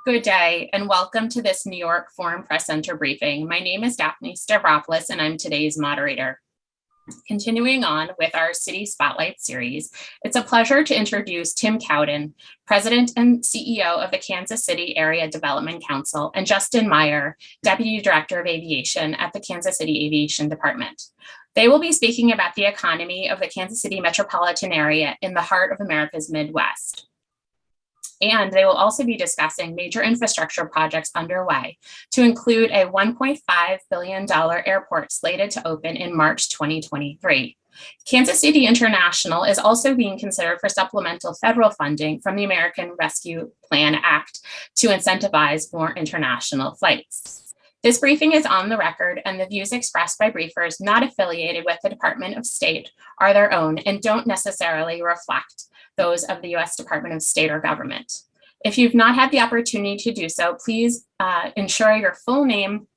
Good day, and welcome to this New York Foreign Press Center briefing. My name is Daphne Stavropoulos, and I'm today's moderator. Continuing on with our City Spotlight series, it's a pleasure to introduce Tim Cowden, President and CEO of the Kansas City Area Development Council, and Justin Meyer, Deputy Director of Aviation at the Kansas City Aviation Department. They will be speaking about the economy of the Kansas City metropolitan area in the heart of America's Midwest. And they will also be discussing major infrastructure projects underway, to include a $1.5 billion airport slated to open in March 2023. Kansas City International is also being considered for supplemental federal funding from the American Rescue Plan Act to incentivize more international flights. This briefing is on the record, and the views expressed by briefers not affiliated with the Department of State are their own and don't necessarily reflect those of the U.S. Department of State or government. If you've not had the opportunity to do so, please ensure your full name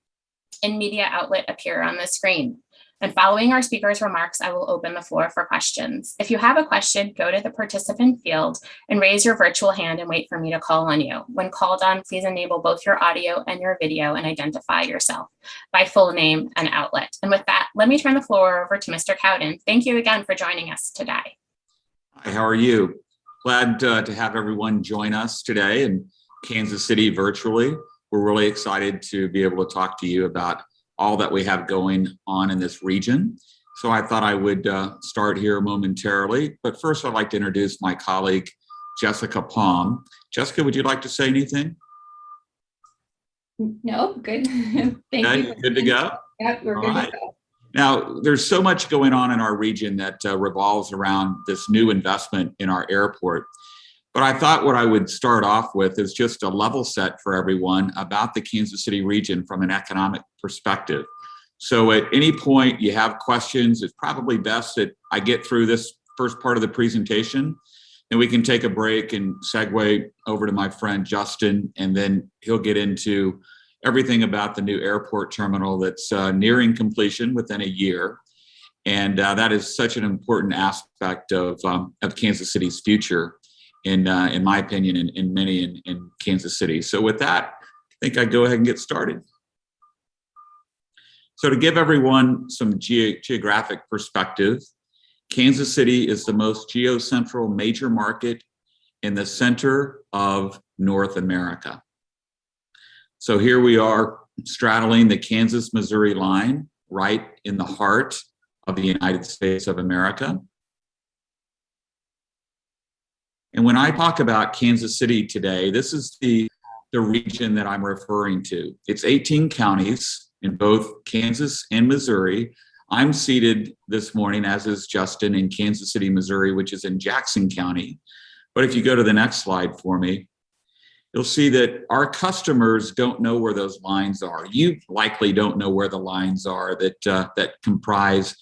and media outlet appear on the screen. And following our speaker's remarks, I will open the floor for questions. If you have a question, go to the participant field and raise your virtual hand and wait for me to call on you. When called on, please enable both your audio and your video and identify yourself by full name and outlet. And with that, let me turn the floor over to Mr. Cowden. Thank you again for joining us today. Hi, how are you? Glad to have everyone join us today in Kansas City virtually. We're really excited to be able to talk to you about all that we have going on in this region. So I thought I would start here momentarily, but first I'd like to introduce my colleague, Jessica Palm. Jessica, would you like to say anything? No, good. Thank you. Good to go? Yep, we're good to go. Now, there's so much going on in our region that revolves around this new investment in our airport. But I thought what I would start off with is just a level set for everyone about the Kansas City region from an economic perspective. So at any point you have questions, it's probably best that I get through this first part of the presentation, and we can take a break and segue over to my friend Justin, and then he'll get into everything about the new airport terminal that's nearing completion within a year. And that is such an important aspect of Kansas City's future, in my opinion, and many in Kansas City. So with that, I think I'd go ahead and get started. So to give everyone some geographic perspective, Kansas City is the most geocentral major market in the center of North America. So here we are straddling the Kansas-Missouri line, right in the heart of the United States of America. And when I talk about Kansas City today, this is the region that I'm referring to. It's 18 counties in both Kansas and Missouri. I'm seated this morning, as is Justin, in Kansas City, Missouri, which is in Jackson County. But if you go to the next slide for me, you'll see that our customers don't know where those lines are. You likely don't know where the lines are that comprise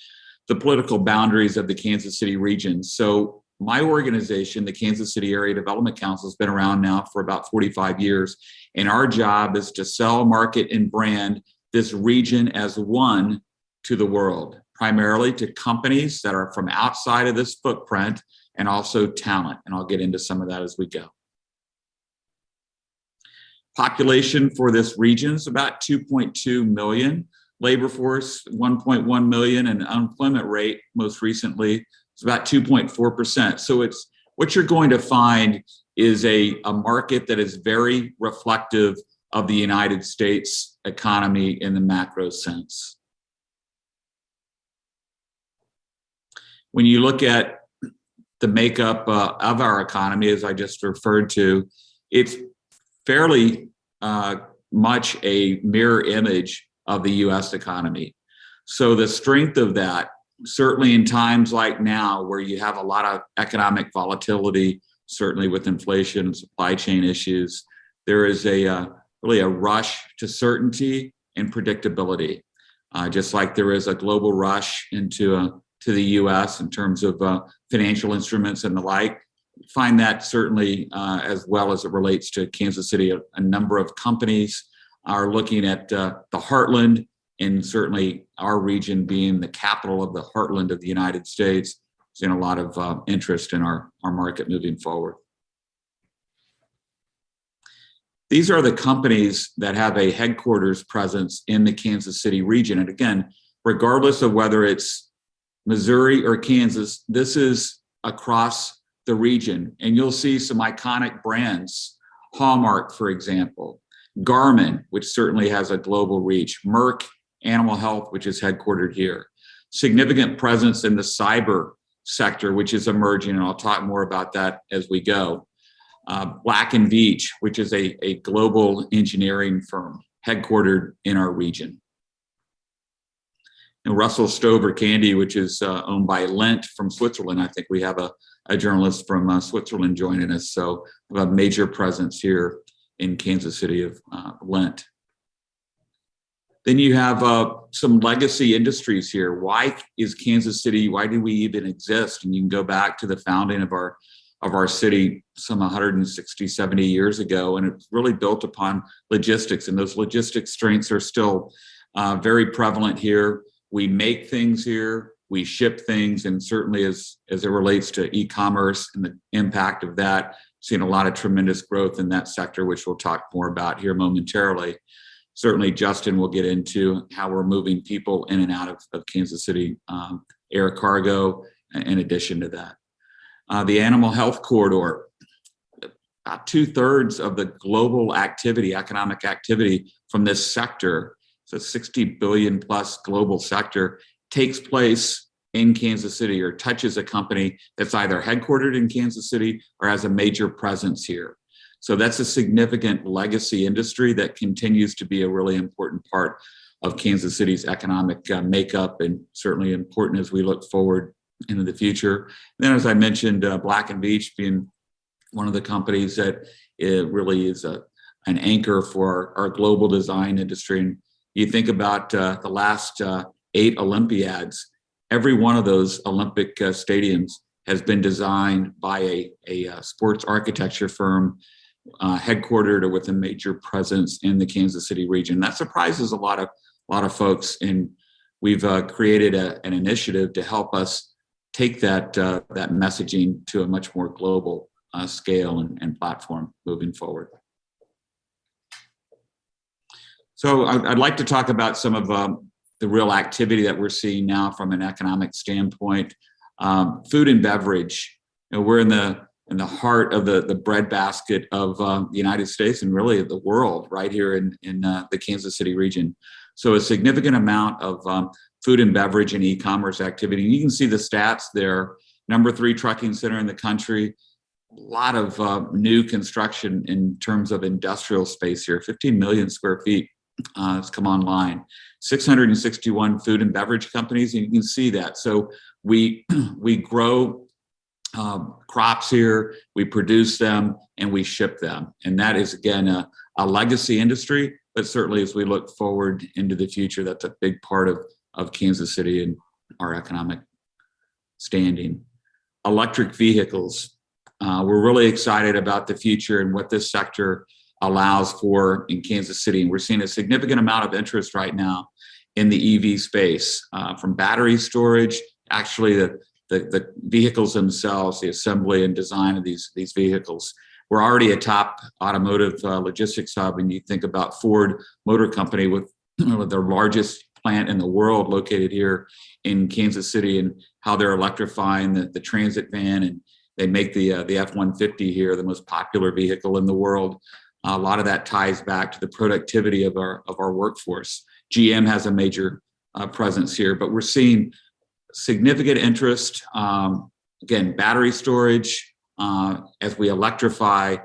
the political boundaries of the Kansas City region. So my organization, the Kansas City Area Development Council, has been around now for about 45 years. And our job is to sell, market, and brand this region as one to the world, primarily to companies that are from outside of this footprint and also talent. And I'll get into some of that as we go. Population for this region is about 2.2 million. Labor force, 1.1 million, and unemployment rate most recently is about 2.4%. So it's what you're going to find is a market that is very reflective of the United States economy in the macro sense. When you look at the makeup of our economy, as I just referred to, it's fairly much a mirror image of the US economy. So the strength of that, certainly in times like now where you have a lot of economic volatility, certainly with inflation and supply chain issues, there is really a rush to certainty and predictability, just like there is a global rush to the US in terms of financial instruments and the like. Find that certainly as well as it relates to Kansas City. A number of companies are looking at the heartland, and certainly our region being the capital of the heartland of the United States, seeing a lot of interest in our market moving forward. These are the companies that have a headquarters presence in the Kansas City region. And again, regardless of whether it's Missouri or Kansas, this is across the region. And you'll see some iconic brands, Hallmark, for example, Garmin, which certainly has a global reach, Merck Animal Health, which is headquartered here, significant presence in the cyber sector, which is emerging, and I'll talk more about that as we go. Black & Veatch, which is a global engineering firm headquartered in our region. And Russell Stover Candy, which is owned by Lindt from Switzerland. I think we have a journalist from Switzerland joining us. So we have a major presence here in Kansas City of Lindt. Then you have some legacy industries here. Why is Kansas City, why do we even exist? And you can go back to the founding of our city some 160, 70 years ago, and it's really built upon logistics. And those logistics strengths are still very prevalent here. We make things here, we ship things, and certainly as it relates to e-commerce and the impact of that, seen a lot of tremendous growth in that sector, which we'll talk more about here momentarily. Certainly, Justin will get into how we're moving people in and out of Kansas City air cargo in addition to that. The animal health corridor, about 2/3 of the global activity, economic activity from this sector, so $60 billion plus global sector, takes place in Kansas City or touches a company that's either headquartered in Kansas City or has a major presence here. So that's a significant legacy industry that continues to be a really important part of Kansas City's economic makeup, and certainly important as we look forward into the future. And then, as I mentioned, Black & Veatch being one of the companies that it really is an anchor for our global design industry. And you think about the last 8 Olympiads, every one of those Olympic stadiums has been designed by a sports architecture firm headquartered or with a major presence in the Kansas City region. That surprises a lot of folks, and we've created an initiative to help us take that messaging to a much more global scale and platform moving forward. So I'd like to talk about some of the real activity that we're seeing now from an economic standpoint. Food and beverage. We're in the heart of the breadbasket of the United States and really the world, right here in the Kansas City region. So a significant amount of food and beverage and e-commerce activity. And you can see the stats there. Number 3 trucking center in the country. A lot of new construction in terms of industrial space here. 15 million square feet has come online. 661 food and beverage companies, and you can see that. So we grow crops here, we produce them, and we ship them. And that is, again, a legacy industry, but certainly as we look forward into the future, that's a big part of Kansas City and our economic standing. Electric vehicles. We're really excited about the future and what this sector allows for in Kansas City. And we're seeing a significant amount of interest right now in the EV space, from battery storage, actually the vehicles themselves, the assembly and design of these vehicles. We're already a top automotive logistics hub, and you think about Ford Motor Company with their largest plant in the world located here in Kansas City, and how they're electrifying the transit van, and they make the F-150 here, the most popular vehicle in the world. A lot of that ties back to the productivity of our workforce. GM has a major presence here, but we're seeing significant interest, again, battery storage, as we electrify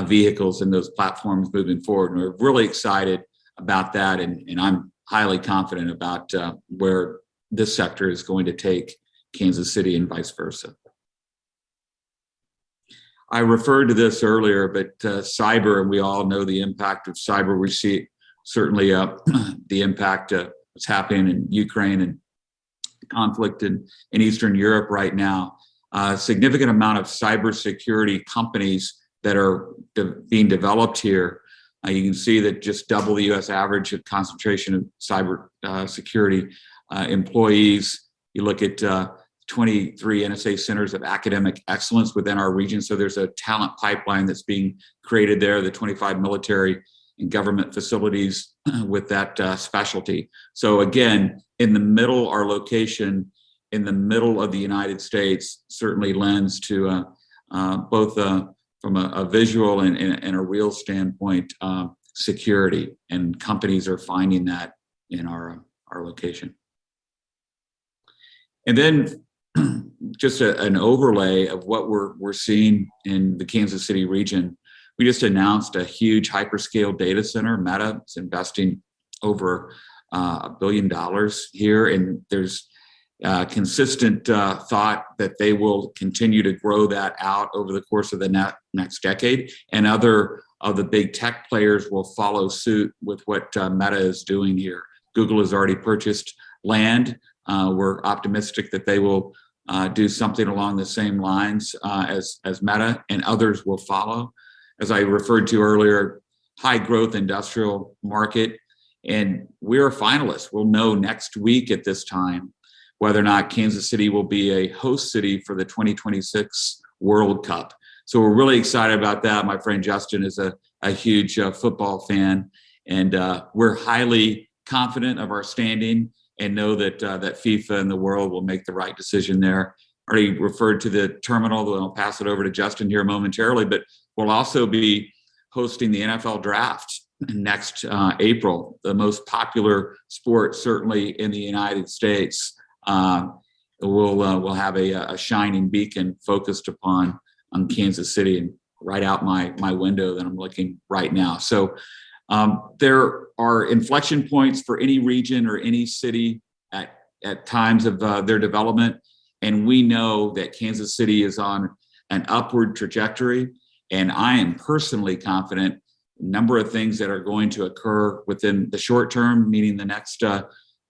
vehicles and those platforms moving forward. And we're really excited about that, and I'm highly confident about where this sector is going to take Kansas City and vice versa. I referred to this earlier, but cyber, and we all know the impact of cyber. We see certainly the impact of what's happening in Ukraine and conflict in Eastern Europe right now. A significant amount of cybersecurity companies that are being developed here. You can see that just double the U.S. average of concentration of cyber security employees. You look at 23 NSA centers of academic excellence within our region. So there's a talent pipeline that's being created there, the 25 military and government facilities with that specialty. So again, in the middle, our location in the middle of the United States certainly lends to both from a visual and a real standpoint, security, and companies are finding that in our location. And then just an overlay of what we're seeing in the Kansas City region. We just announced a huge hyperscale data center. Meta is investing over $1 billion here, and there's consistent thought that they will continue to grow that out over the course of the next decade, and other of the big tech players will follow suit with what Meta is doing here. Google has already purchased land. We're optimistic that they will do something along the same lines as Meta, and others will follow. As I referred to earlier, high growth industrial market, and we're a finalist. We'll know next week at this time whether or not Kansas City will be a host city for the 2026 World Cup. So we're really excited about that. My friend Justin is a huge football fan, and we're highly confident of our standing and know that that FIFA and the world will make the right decision there. Already referred to the terminal, and I'll pass it over to Justin here momentarily, but we'll also be hosting the NFL draft next April, the most popular sport certainly in the United States. We'll have a shining beacon focused on Kansas City, and right out my window that I'm looking right now. So there are inflection points for any region or any city at times of their development. And we know that Kansas City is on an upward trajectory. And I am personally confident a number of things that are going to occur within the short term, meaning the next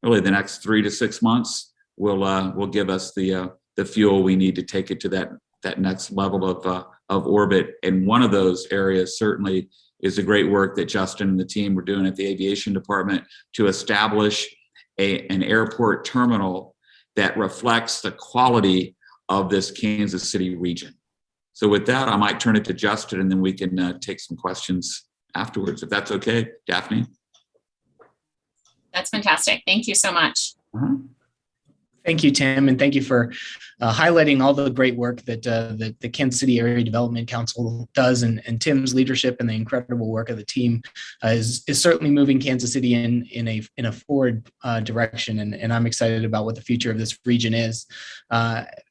really the next 3 to 6 months, will give us the fuel we need to take it to that next level of orbit. And one of those areas certainly is the great work that Justin and the team were doing at the aviation department to establish an airport terminal that reflects the quality of this Kansas City region. So with that, I might turn it to Justin, and then we can take some questions afterwards, if that's okay, Daphne. That's fantastic. Thank you so much. Thank you, Tim, and thank you for highlighting all the great work that the Kansas City Area Development Council does, and Tim's leadership and the incredible work of the team is certainly moving Kansas City in a forward direction, and I'm excited about what the future of this region is.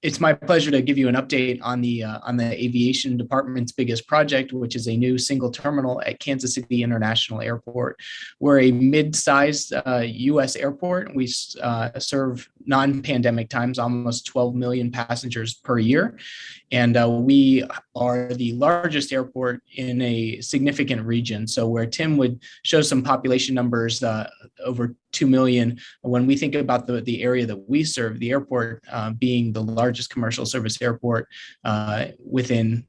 It's my pleasure to give you an update on the aviation department's biggest project, which is a new single terminal at Kansas City International Airport. We're a mid-sized U.S. airport. We serve non-pandemic times almost 12 million passengers per year, and we are the largest airport in a significant region. So where Tim would show some population numbers, over 2 million, when we think about the area that we serve, the airport being the largest commercial service airport within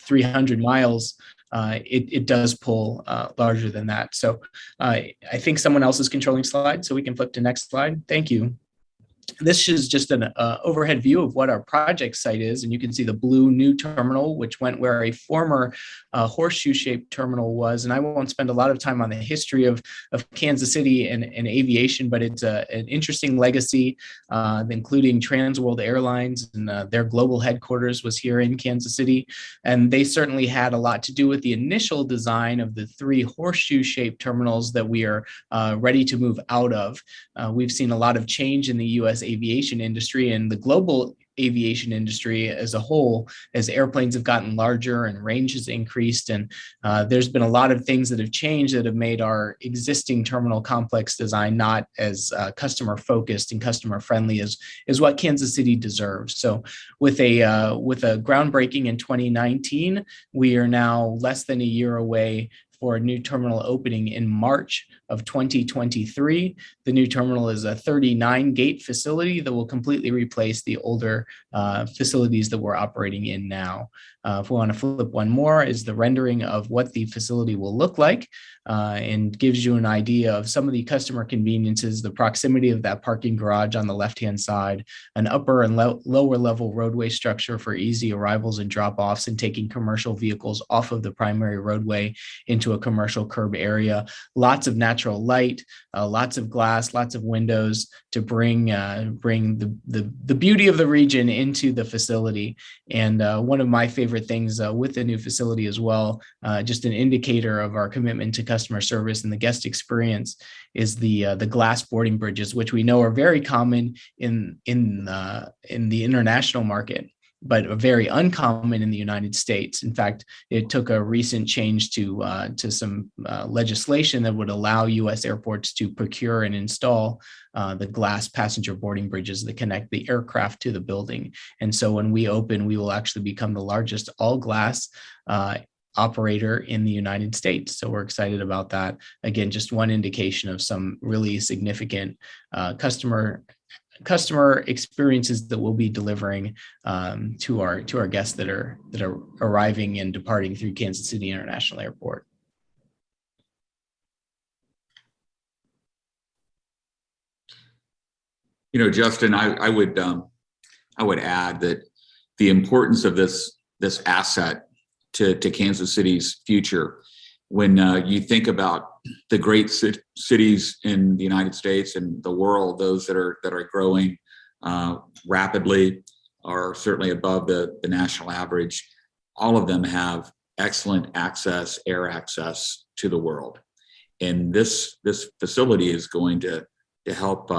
300 miles, it does pull larger than that. So I think someone else is controlling slides, so we can flip to next slide. Thank you. This is just an overhead view of what our project site is, and you can see the blue new terminal, which went where a former horseshoe-shaped terminal was. And I won't spend a lot of time on the history of Kansas City and aviation, but it's an interesting legacy, including Trans World Airlines, and their global headquarters was here in Kansas City. And they certainly had a lot to do with the initial design of the 3 horseshoe-shaped terminals that we are ready to move out of. We've seen a lot of change in the U.S. aviation industry and the global aviation industry as a whole, as airplanes have gotten larger and range has increased. And there's been a lot of things that have changed that have made our existing terminal complex design not as customer focused and customer friendly as what Kansas City deserves. So with a groundbreaking in 2019, we are now less than a year away for a new terminal opening in March of 2023. The new terminal is a 39-gate facility that will completely replace the older facilities that we're operating in now. if we want to flip one more, is the rendering of what the facility will look like, and gives you an idea of some of the customer conveniences, the proximity of that parking garage on the left-hand side, an upper and lower level roadway structure for easy arrivals and drop-offs and taking commercial vehicles off of the primary roadway into a commercial curb area, lots of natural light, lots of glass, lots of windows to bring the beauty of the region into the facility. And one of my favorite things with the new facility as well, just an indicator of our commitment to customer service and the guest experience, is the glass boarding bridges, which we know are very common in the international market, but are very uncommon in the United States. In fact, it took a recent change to some legislation that would allow U.S. airports to procure and install the glass passenger boarding bridges that connect the aircraft to the building. And so when we open, we will actually become the largest all glass operator in the United States. So we're excited about that. Again, just one indication of some really significant customer experiences that we'll be delivering to our guests that are arriving and departing through Kansas City International Airport. Justin, I would add that the importance of this asset to Kansas City's future, when you think about the great cities in the United States and the world, those that are growing rapidly, are certainly above the national average, all of them have excellent access, air access to the world. And this facility is going to help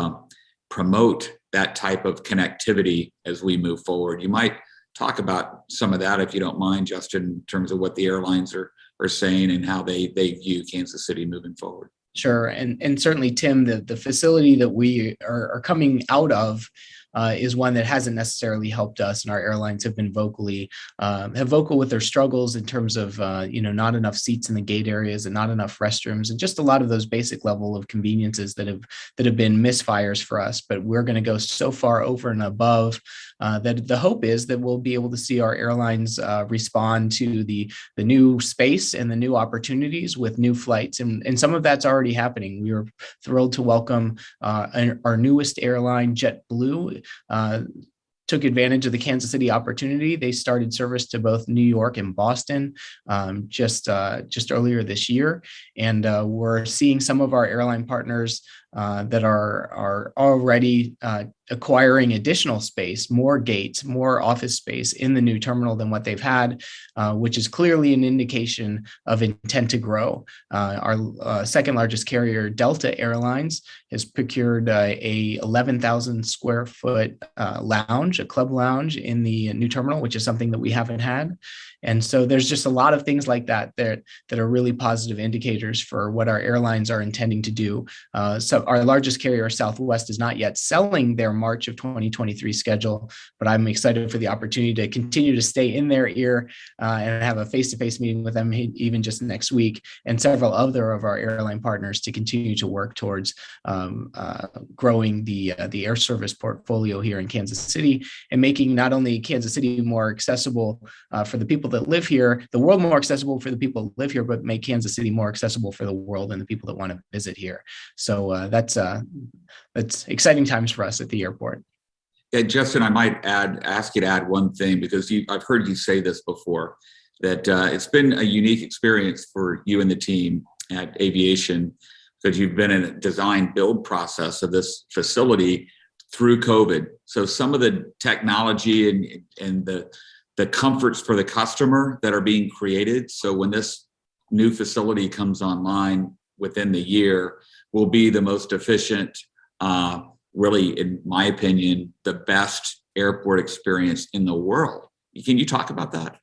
promote that type of connectivity as we move forward. You might talk about some of that, if you don't mind, Justin, in terms of what the airlines are saying and how they view Kansas City moving forward. Sure. And certainly, Tim, the facility that we are coming out of is one that hasn't necessarily helped us, and our airlines have been vocal with their struggles in terms of not enough seats in the gate areas and not enough restrooms, and just a lot of those basic level of conveniences that have been misfires for us. But we're going to go so far over and above that the hope is that we'll be able to see our airlines respond to the new space and the new opportunities with new flights, and some of that's already happening. We were thrilled to welcome our newest airline, JetBlue. Took advantage of the Kansas City opportunity. They started service to both New York and Boston just earlier this year, and we're seeing some of our airline partners that are already acquiring additional space, more gates, more office space in the new terminal than what they've had, which is clearly an indication of intent to grow. Our second largest carrier, Delta Airlines, has procured a 11,000 square foot lounge, a club lounge in the new terminal, which is something that we haven't had. And so there's just a lot of things like that are really positive indicators for what our airlines are intending to do. So our largest carrier, Southwest, is not yet selling their March of 2023 schedule, but I'm excited for the opportunity to continue to stay in their ear and have a face-to-face meeting with them even just next week, and several other of our airline partners to continue to work towards growing the air service portfolio here in Kansas City, and making not only Kansas City more accessible for the people that live here, the world more accessible for the people that live here, but make Kansas City more accessible for the world and the people that want to visit here. So that's exciting times for us at the airport. Yeah, Justin, I might ask you to add one thing, because I've heard you say this before, that it's been a unique experience for you and the team at Aviation, because you've been in a design build process of this facility through COVID. So some of the technology and the comforts for the customer that are being created, so when this new facility comes online within the year, will be the most efficient, really, in my opinion, the best airport experience in the world. Can you talk about that?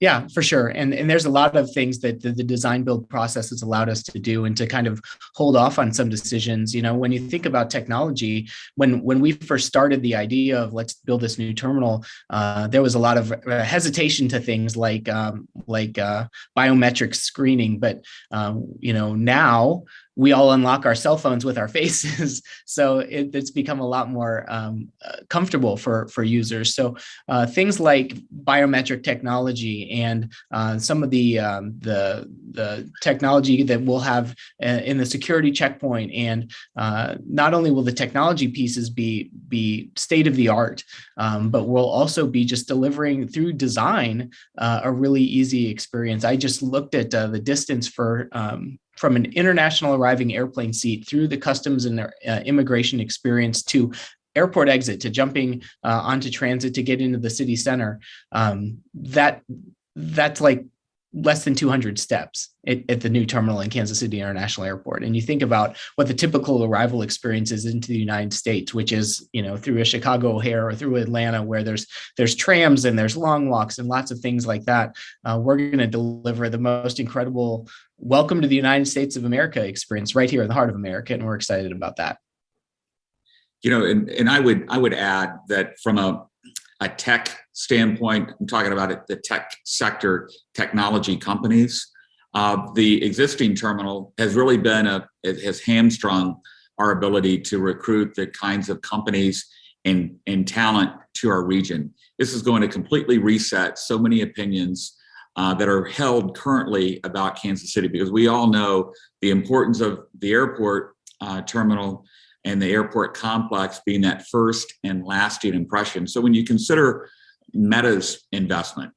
Yeah, for sure. And there's a lot of things that the design build process has allowed us to do, and to kind of hold off on some decisions. When you think about technology, when we first started the idea of let's build this new terminal, there was a lot of hesitation to things like biometric screening. But now we all unlock our cell phones with our faces. So it's become a lot more comfortable for users. So things like biometric technology and some of the technology that we'll have in the security checkpoint, and not only will the technology pieces be state of the art, but we'll also be just delivering through design a really easy experience. I just looked at the distance for from an international arriving airplane seat through the customs and immigration experience to airport exit, to jumping onto transit to get into the city center. That's like less than 200 steps at the new terminal in Kansas City International Airport. And you think about what the typical arrival experience is into the United States, which is, through a Chicago O'Hare or through Atlanta, where there's trams and there's long walks and lots of things like that. We're going to deliver the most incredible welcome to the United States of America experience right here in the heart of America. And we're excited about that. And I would add that from a tech standpoint, I'm talking about it, the tech sector, technology companies. The existing terminal has really it has hamstrung our ability to recruit the kinds of companies and talent to our region. This is going to completely reset so many opinions that are held currently about Kansas City, because we all know the importance of the airport terminal and the airport complex being that first and lasting impression. So when you consider Meta's investment,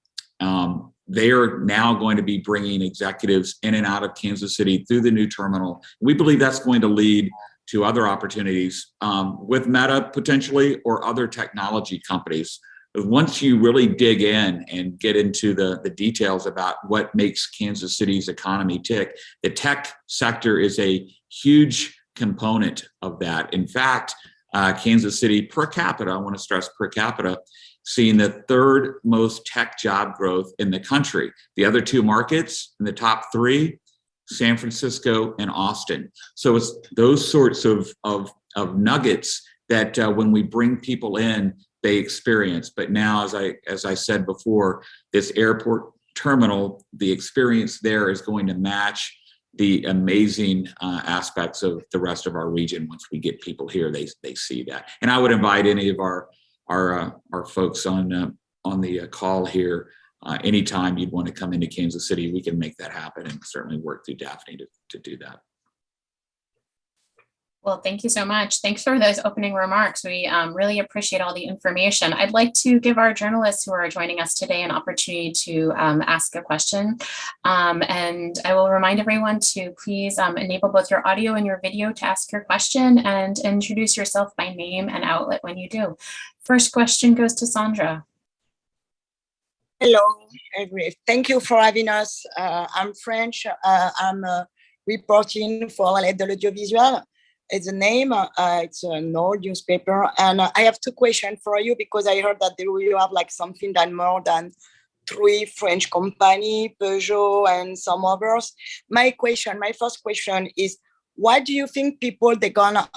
they are now going to be bringing executives in and out of Kansas City through the new terminal. We believe that's going to lead to other opportunities with Meta potentially, or other technology companies. But once you really dig in and get into the details about what makes Kansas City's economy tick, the tech sector is a huge component of that. In fact, Kansas City per capita, I want to stress per capita, seeing the third most tech job growth in the country. The other two markets in the top three, San Francisco and Austin. So it's those sorts of nuggets that when we bring people in, they experience. But now, as I said before, this airport terminal, the experience there is going to match the amazing aspects of the rest of our region. Once we get people here, they see that. And I would invite any of our folks on the call here, anytime you'd want to come into Kansas City, we can make that happen, and certainly work through Daphne to do that. Well, thank you so much. Thanks for those opening remarks. We really appreciate all the information. I'd like to give our journalists who are joining us today an opportunity to ask a question. And I will remind everyone to please enable both your audio and your video to ask your question, and introduce yourself by name and outlet when you do. First question goes to Sandra. Hello, thank you for having us. I'm French. I'm reporting for L'aide de l'Audiovisuel. It's a name, it's an old newspaper. And I have two questions for you, because I heard that you have like something that more than 3 French companies, Peugeot and some others. My first question is, why do you think people, they're gonna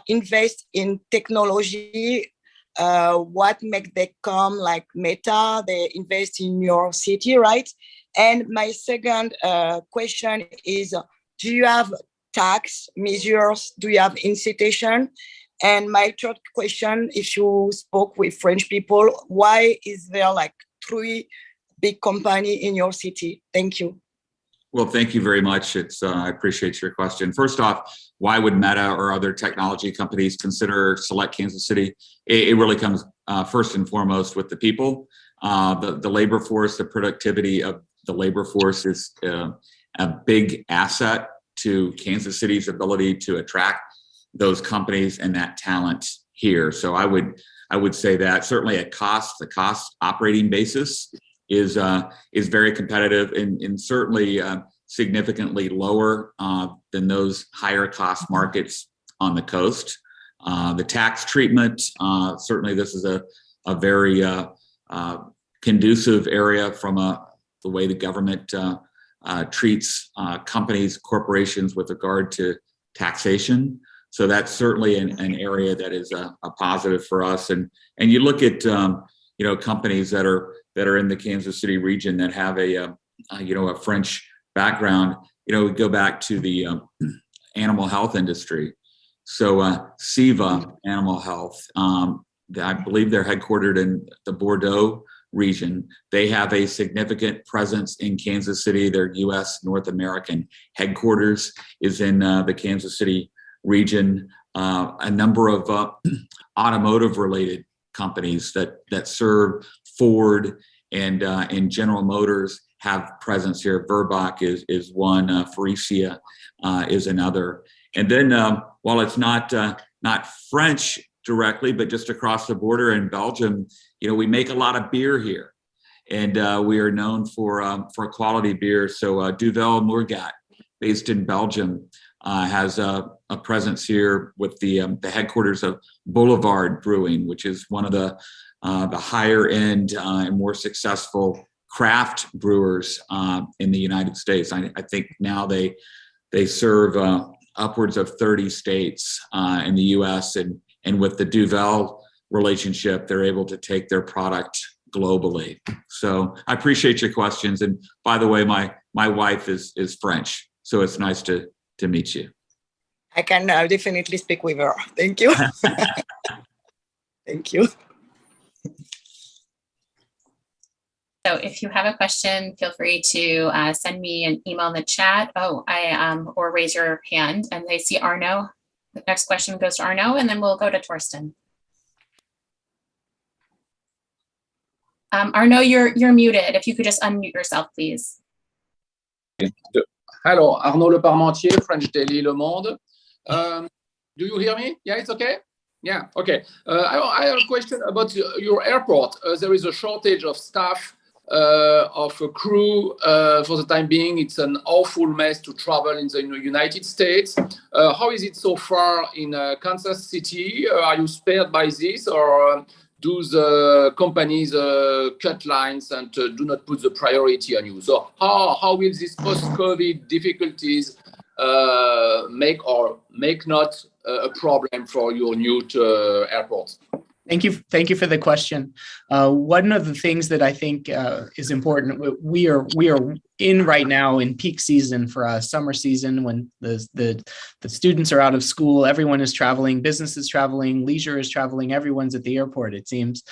invest in technology? What make they come like Meta, they invest in your city, right? And my second question is, do you have tax measures? Do you have incitation? And my third question, if you spoke with French people, why is there like 3 big companies in your city? Thank you. Well, thank you very much. I appreciate your question. First off, why would Meta or other technology companies select Kansas City? It really comes first and foremost with the people. The labor force, the productivity of the labor force is a big asset to Kansas City's ability to attract those companies and that talent here. So I would say that certainly the cost operating basis is very competitive, and certainly significantly lower than those higher cost markets on the coast. The tax treatment, certainly this is a very conducive area from the way the government treats companies, corporations with regard to taxation. So that's certainly an area that is a positive for us. And you look at companies that are in the Kansas City region that have a French background. We go back to the animal health industry. So SIVA Animal Health, I believe they're headquartered in the Bordeaux region. They have a significant presence in Kansas City. Their U.S. North American headquarters is in the Kansas City region. A number of automotive-related companies that serve Ford and General Motors have presence here. Verbach is one. Faurecia is another. And then while it's not French directly, but just across the border in Belgium, we make a lot of beer here, and we are known for quality beer. So Duvel Mourgat, based in Belgium, has a presence here with the headquarters of Boulevard Brewing, which is one of the higher end and more successful craft brewers in the United States. I think now they serve upwards of 30 states in the U.S. and with the Duvel relationship, they're able to take their product globally. So I appreciate your questions. And by the way, my wife is French, so it's nice to meet you. I can definitely speak with her. Thank you. Thank you. So if you have a question, feel free to send me an email in the chat. Or raise your hand. And I see Arno. The next question goes to Arno, and then we'll go to Torsten. Arno, you're muted. If you could just unmute yourself, please. Hello, Arnaud Le Parmentier, French Daily Le Monde. Do you hear me? Yeah, it's okay? Yeah, okay. I have a question about your airport. There is a shortage of staff, of a crew. For the time being, it's an awful mess to travel in the United States. How is it so far in Kansas City? Are you spared by this, or do the companies cut lines and do not put the priority on you? So how will this post-COVID difficulties make or make not a problem for your new airport? Thank you for the question. One of the things that I think is important, we are in right now in peak season for a summer season when the students are out of school, everyone is traveling, business is traveling, leisure is traveling, everyone's at the airport, it seems.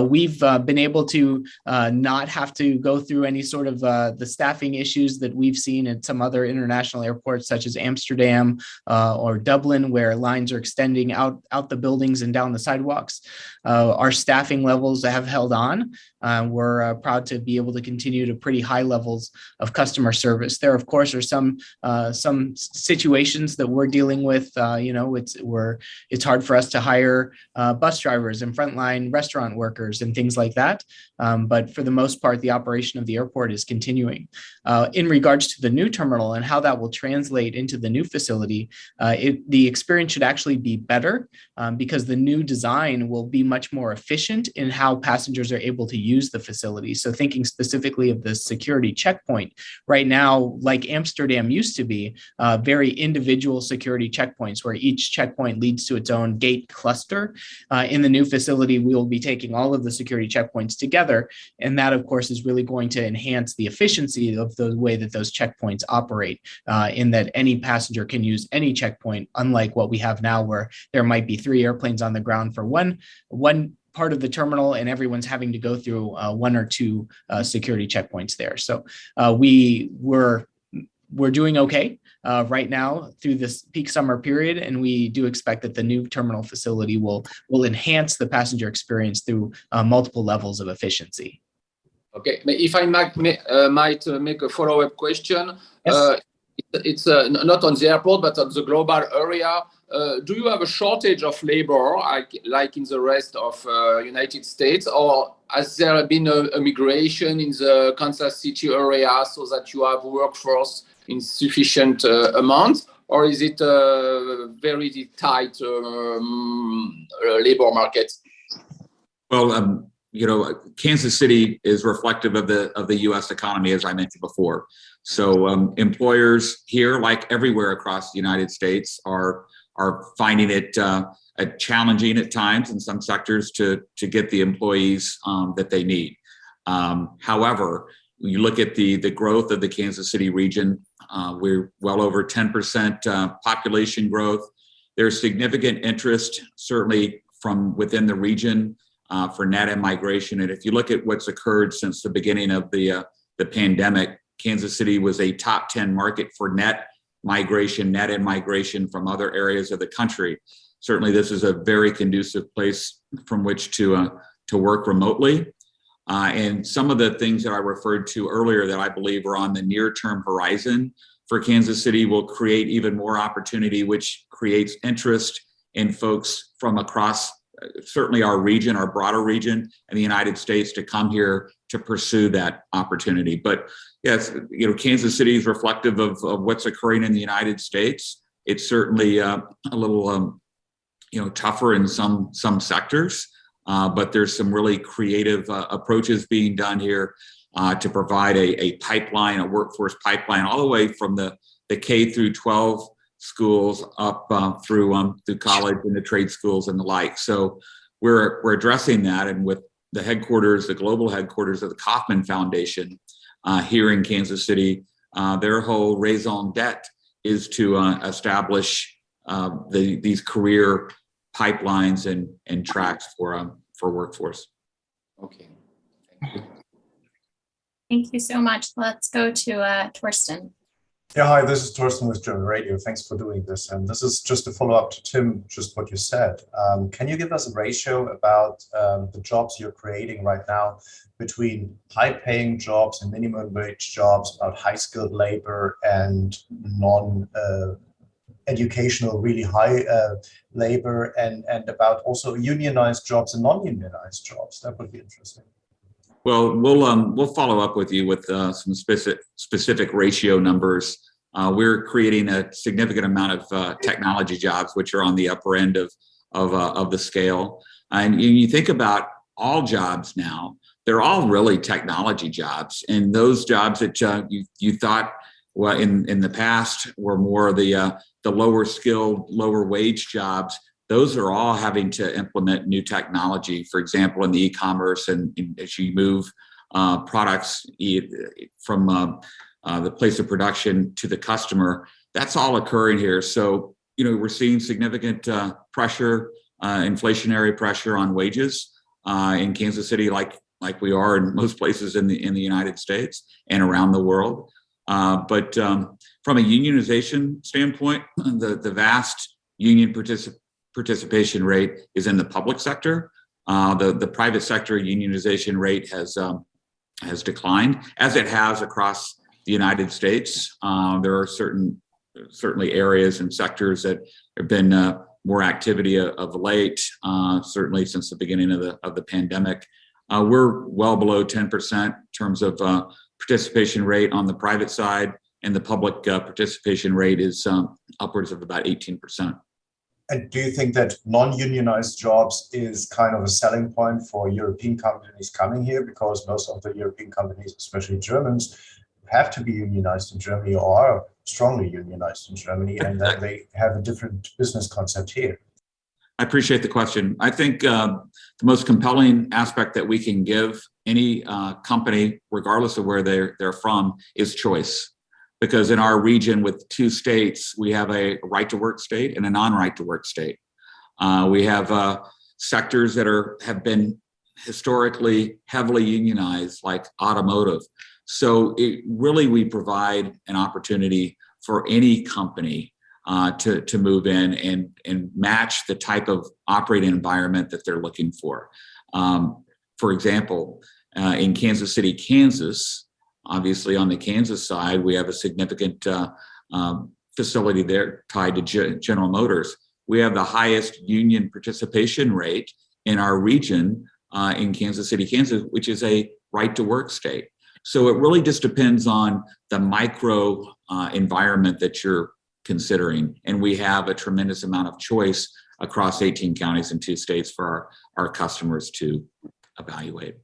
We've been able to not have to go through any sort of the staffing issues that we've seen at some other international airports such as Amsterdam or Dublin, where lines are extending out the buildings and down the sidewalks. Our staffing levels have held on. We're proud to be able to continue to pretty high levels of customer service. There, of course, are some situations that we're dealing with. It's hard for us to hire bus drivers and frontline restaurant workers and things like that. But for the most part, the operation of the airport is continuing. In regards to the new terminal and how that will translate into the new facility, the experience should actually be better because the new design will be much more efficient in how passengers are able to use the facility. So thinking specifically of the security checkpoint, right now, like Amsterdam used to be, very individual security checkpoints where each checkpoint leads to its own gate cluster. In the new facility, we will be taking all of the security checkpoints together. And that, of course, is really going to enhance the efficiency of the way that those checkpoints operate, in that any passenger can use any checkpoint, unlike what we have now where there might be 3 airplanes on the ground for one part of the terminal and everyone's having to go through 1 or 2 security checkpoints there. So we're doing okay right now through this peak summer period, and we do expect that the new terminal facility will enhance the passenger experience through multiple levels of efficiency. Okay, if I might make a follow-up question. Yes. It's not on the airport, but on the global area. Do you have a shortage of labor, like in the rest of United States, or has there been a migration in the Kansas City area so that you have workforce in sufficient amount, or is it a very tight labor market? Well, Kansas City is reflective of the U.S. economy, as I mentioned before. So employers here, like everywhere across the United States, are finding it challenging at times in some sectors to get the employees that they need. However, you look at the growth of the Kansas City region, we're well over 10% population growth. There's significant interest, certainly from within the region, for net immigration. And if you look at what's occurred since the beginning of the pandemic, Kansas City was a top 10 market for net immigration from other areas of the country. Certainly, this is a very conducive place from which to work remotely. And some of the things that I referred to earlier that I believe are on the near-term horizon for Kansas City will create even more opportunity, which creates interest in folks from across certainly our region, our broader region, and the United States to come here to pursue that opportunity. But yes, Kansas City is reflective of what's occurring in the United States. It's certainly a little tougher in some sectors. But there's some really creative approaches being done here to provide a pipeline, a workforce pipeline, all the way from the K through 12 schools up through college and the trade schools and the like. So we're addressing that, and with the global headquarters of the Kauffman Foundation here in Kansas City, their whole raison d'etre is to establish these career pipelines and tracks for workforce. Okay. Thank you. Thank you so much. Let's go to Torsten. Yeah, hi, this is Torsten with German Radio. Thanks for doing this. And this is just a follow-up to Tim, just what you said. Can you give us a ratio about the jobs you're creating right now between high-paying jobs and minimum wage jobs, about high-skilled labor and non-educational, really high labor, and about also unionized jobs and non-unionized jobs? That would be interesting. Well, we'll follow up with you with some specific ratio numbers. We're creating a significant amount of technology jobs, which are on the upper end of the scale. And you think about all jobs now; they're all really technology jobs. And those jobs that you thought, well, in the past were more the lower skilled, lower wage jobs. Those are all having to implement new technology. For example, in the e-commerce, and as you move products from the place of production to the customer, that's all occurring here. So, we're seeing significant pressure, inflationary pressure on wages in Kansas City, like we are in most places in the United States and around the world. But from a unionization standpoint, the vast union participation rate is in the public sector. The private sector unionization rate has declined, as it has across the United States. There are certainly areas and sectors that have been more activity of late, certainly since the beginning of the pandemic. We're well below 10% in terms of participation rate on the private side, and the public participation rate is upwards of about 18%. And do you think that non-unionized jobs is kind of a selling point for European companies coming here? Because most of the European companies, especially Germans, have to be unionized in Germany or are strongly unionized in Germany, and that they have a different business concept here. I appreciate the question. I think the most compelling aspect that we can give any company, regardless of where they're from, is choice. Because in our region with 2 states, we have a right to work state and a non-right to work state. We have sectors that have been historically heavily unionized, like automotive. So we provide an opportunity for any company to move in and match the type of operating environment that they're looking for. For example, in Kansas City, Kansas, obviously, on the Kansas side, we have a significant facility there tied to General Motors. We have the highest union participation rate in our region in Kansas City, Kansas, which is a right-to-work state. So it really just depends on the micro environment that you're considering. And we have a tremendous amount of choice across 18 counties and 2 states for our customers to evaluate.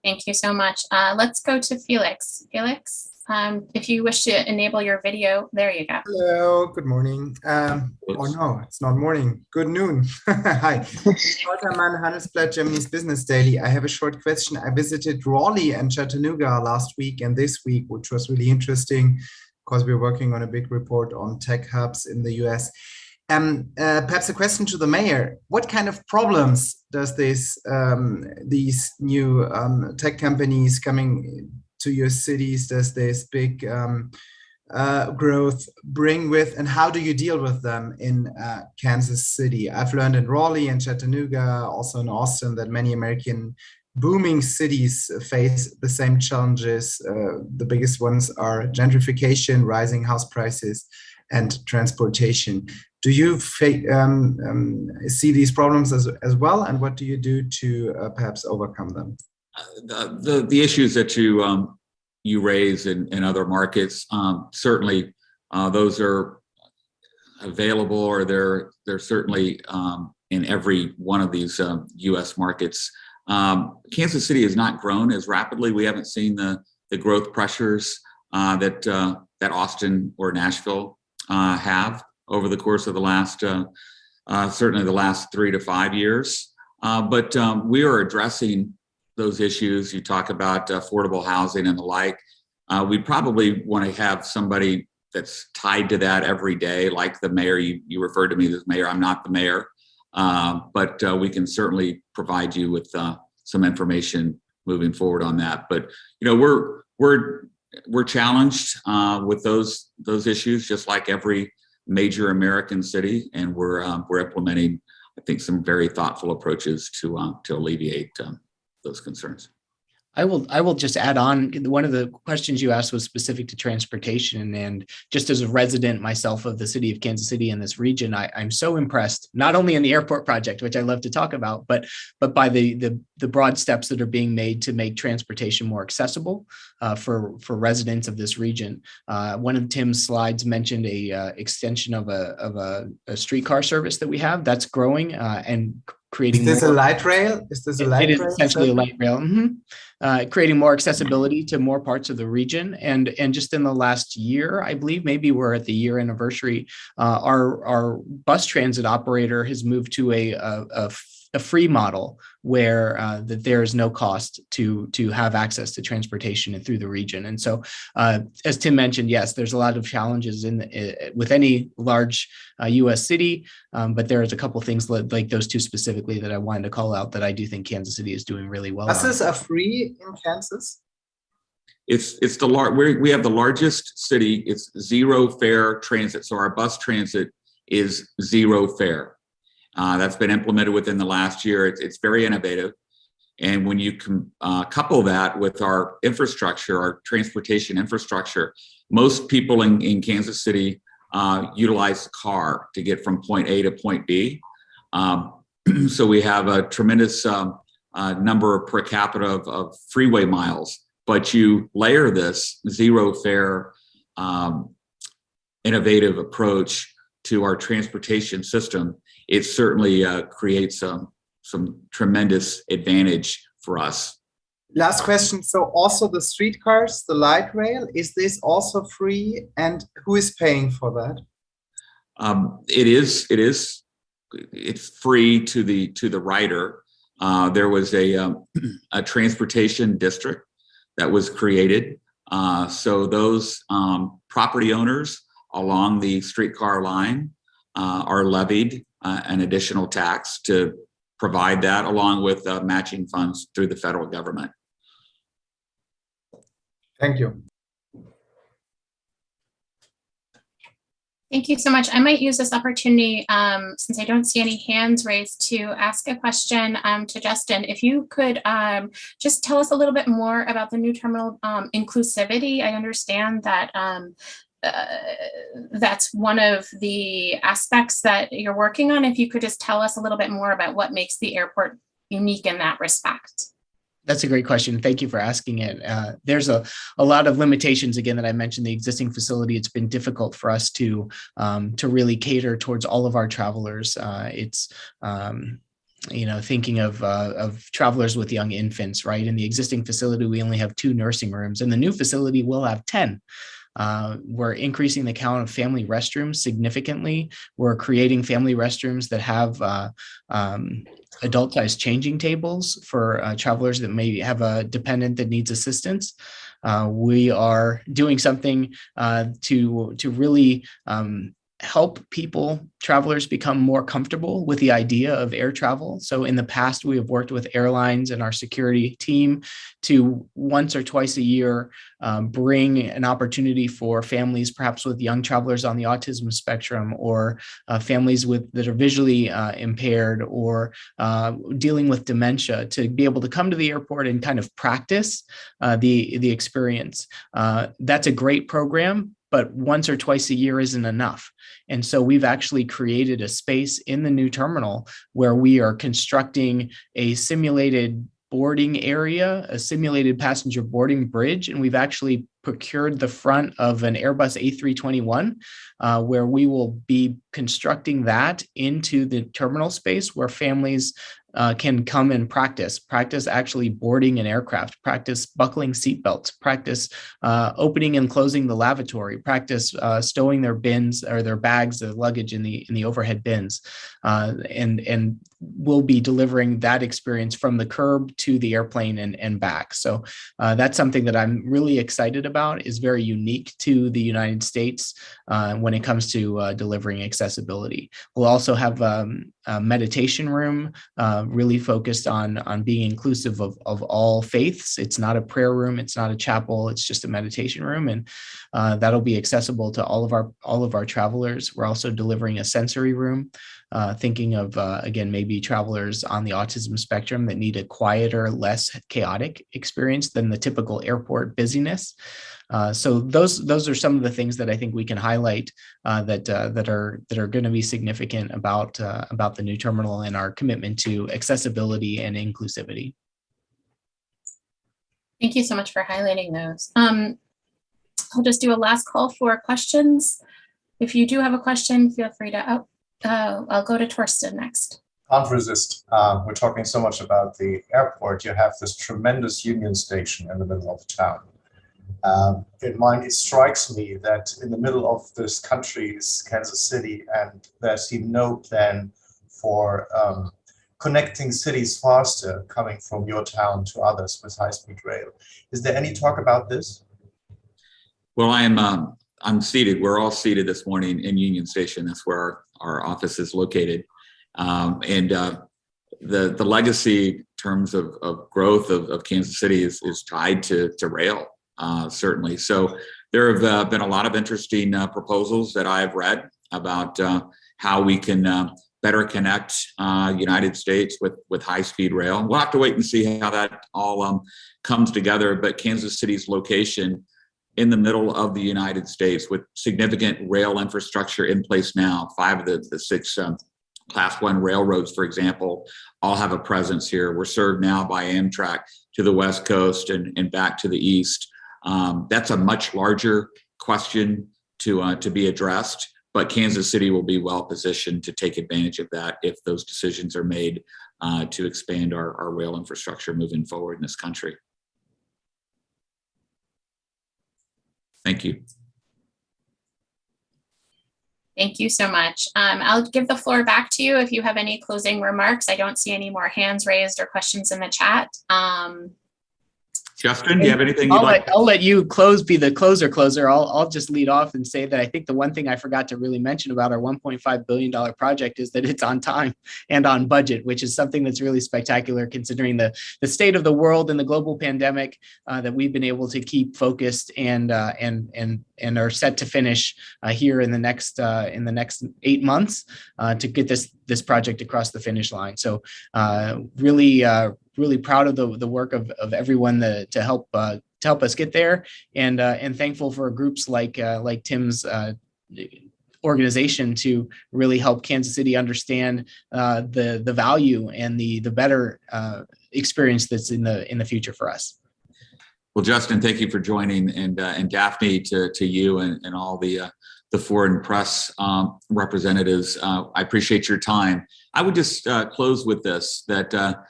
Thank you so much. Let's go to Felix. Felix, If you wish to enable your video, there you go. Hello, good morning. Or no, it's not morning. Good noon. Hi. Walter Handelsblatt, Germany's Business Daily. I have a short question. I visited Raleigh and Chattanooga last week and this week, which was really interesting because we're working on a big report on tech hubs in the US. Perhaps a question to the mayor. What kind of problems does these new tech companies coming to your cities, does this big growth bring with, and how do you deal with them in Kansas City? I've learned in Raleigh and Chattanooga, also in Austin, that many American booming cities face the same challenges. The biggest ones are gentrification, rising house prices, and transportation. Do you see these problems as well, and what do you do to perhaps overcome them? The issues that you raise in other markets, certainly those are available, or they're certainly in every one of these U.S. markets. Kansas City has not grown as rapidly. We haven't seen the growth pressures that Austin or Nashville have over the course of the last, certainly the last 3 to 5 years. But we are addressing those issues. You talk about affordable housing and the like. We probably want to have somebody that's tied to that every day, like the mayor. You referred to me as mayor. I'm not the mayor, but we can certainly provide you with some information moving forward on that. But we're challenged with those issues, just like every major American city, and we're implementing, I think, some very thoughtful approaches to alleviate those concerns. I will just add on, one of the questions you asked was specific to transportation, and just as a resident myself of the city of Kansas City in this region, I'm so impressed, not only in the airport project, which I love to talk about, but by the broad steps that are being made to make transportation more accessible for residents of this region. One of Tim's slides mentioned a extension of a streetcar service that we have that's growing and creating. Is this a light rail? Is this a light rail? It is essentially a light rail. Creating more accessibility to more parts of the region. And just in the last year, I believe, maybe we're at the year anniversary, our bus transit operator has moved to a free model where that there is no cost to have access to transportation and through the region. And so, as Tim mentioned, yes, there's a lot of challenges with any large U.S. city, but there's a couple of things like those two specifically that I wanted to call out that I do think Kansas City is doing really well. Buses are free in Kansas? We have the largest city. It's zero fare transit. So our bus transit is zero fare. That's been implemented within the last year. It's very innovative. And when you couple that with our infrastructure, our transportation infrastructure, most people in Kansas City utilize the car to get from point A to point B. So we have a tremendous number per capita of freeway miles, but you layer this zero fare innovative approach to our transportation system, it certainly creates some tremendous advantage for us. Last question. So also the streetcars, the light rail, is this also free, and who is paying for that? It's free to the rider. There was a transportation district that was created. So those property owners along the streetcar line are levied an additional tax to provide that, along with matching funds through the federal government. Thank you. Thank you so much. I might use this opportunity, since I don't see any hands raised, to ask a question to Justin. If you could just tell us a little bit more about the new terminal inclusivity. I understand that that's one of the aspects that you're working on. If you could just tell us a little bit more about what makes the airport unique in that respect. That's a great question. Thank you for asking it. There's a lot of limitations, again, that I mentioned. The existing facility, it's been difficult for us to really cater towards all of our travelers. thinking of travelers with young infants, right? In the existing facility, we only have 2 nursing rooms. In the new facility, we'll have 10. We're increasing the count of family restrooms significantly. We're creating family restrooms that have adult-sized changing tables for travelers that may have a dependent that needs assistance. We are doing something to really help travelers become more comfortable with the idea of air travel. So in the past, we have worked with airlines and our security team to once or twice a year bring an opportunity for families, perhaps with young travelers on the autism spectrum, or families that are visually impaired, or dealing with dementia, to be able to come to the airport and kind of practice the experience. That's a great program, but once or twice a year isn't enough. And so we've actually created a space in the new terminal where we are constructing a simulated boarding area, a simulated passenger boarding bridge, and we've actually procured the front of an Airbus A321, where we will be constructing that into the terminal space where families can come and practice actually boarding an aircraft, practice buckling seatbelts, practice opening and closing the lavatory, practice stowing their bins or their bags, their luggage in the overhead bins, and we'll be delivering that experience from the curb to the airplane and back. So that's something that I'm really excited about, is very unique to the United States when it comes to delivering accessibility. We'll also have a meditation room, really focused on being inclusive of all faiths. It's not a prayer room, it's not a chapel, it's just a meditation room, and that'll be accessible to all of our travelers. We're also delivering a sensory room, thinking of again, maybe travelers on the autism spectrum that need a quieter, less chaotic experience than the typical airport busyness. So those are some of the things that I think we can highlight that are going to be significant about the new terminal and our commitment to accessibility and inclusivity. Thank you so much for highlighting those. I'll just do a last call for questions. If you do have a question, feel free to. I'll go to Torsten next. Can't resist. We're talking so much about the airport. You have this tremendous Union Station in the middle of town. It strikes me that in the middle of this country is Kansas City, and there seems no plan for connecting cities faster coming from your town to others with high-speed rail. Is there any talk about this? Well, I'm seated. We're all seated this morning in Union Station. That's where our office is located. And the legacy in terms of growth of Kansas City is tied to rail, certainly. So there have been a lot of interesting proposals that I've read about how we can better connect United States with high-speed rail. We'll have to wait and see how that all comes together. But Kansas City's location in the middle of the United States, with significant rail infrastructure in place now, 5 of the 6 Class 1 railroads, for example, all have a presence here. We're served now by Amtrak to the West Coast and back to the East. That's a much larger question to be addressed, but Kansas City will be well positioned to take advantage of that if those decisions are made to expand our rail infrastructure moving forward in this country. Thank you. Thank you so much. I'll give the floor back to you if you have any closing remarks. I don't see any more hands raised or questions in the chat. Justin, do you have anything you'd like? I'll let you be the closer. I'll just lead off and say that I think the one thing I forgot to really mention about our $1.5 billion project is that it's on time and on budget, which is something that's really spectacular considering the state of the world and the global pandemic, that we've been able to keep focused and are set to finish here in the next 8 months to get this project across the finish line. So really proud of the work of everyone to help us get there, and thankful for groups like Tim's organization to really help Kansas City understand the value and the better experience that's in the future for us. Well, Justin, thank you for joining, and Daphne, to you and all the the foreign press representatives. I appreciate your time. I would just close with this, that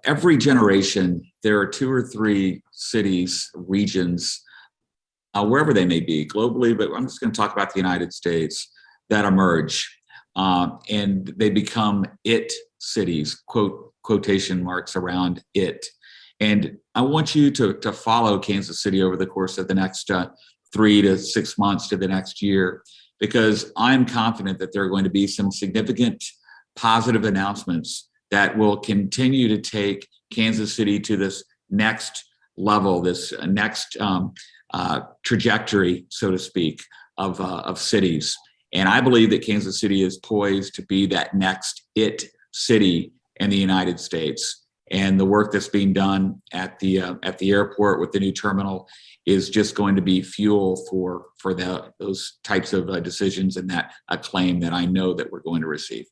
every generation, there are 2 or 3 cities, regions, wherever they may be globally, but I'm just going to talk about the United States, that emerge and they become it cities, quotation marks around it. And I want you to follow Kansas City over the course of the next 3 to 6 months to the next year, because I'm confident that there are going to be some significant positive announcements that will continue to take Kansas City to this next level, this next trajectory, so to speak, of cities. And I believe that Kansas City is poised to be that next it city in the United States. And the work that's being done at the airport with the new terminal is just going to be fuel for those types of decisions and that acclaim that I know that we're going to receive.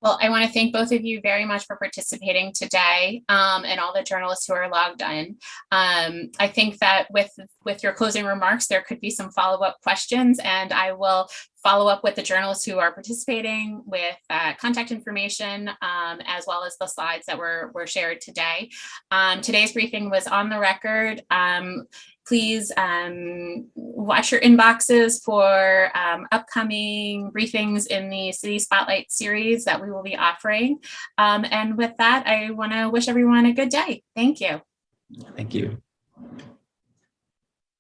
Well, I want to thank both of you very much for participating today, and all the journalists who are logged in. I think that with your closing remarks, there could be some follow-up questions, and I will follow up with the journalists who are participating with contact information, as well as the slides that were shared today. Today's briefing was on the record. Please watch your inboxes for upcoming briefings in the City Spotlight series that we will be offering. And with that, I want to wish everyone a good day. Thank you. Thank you.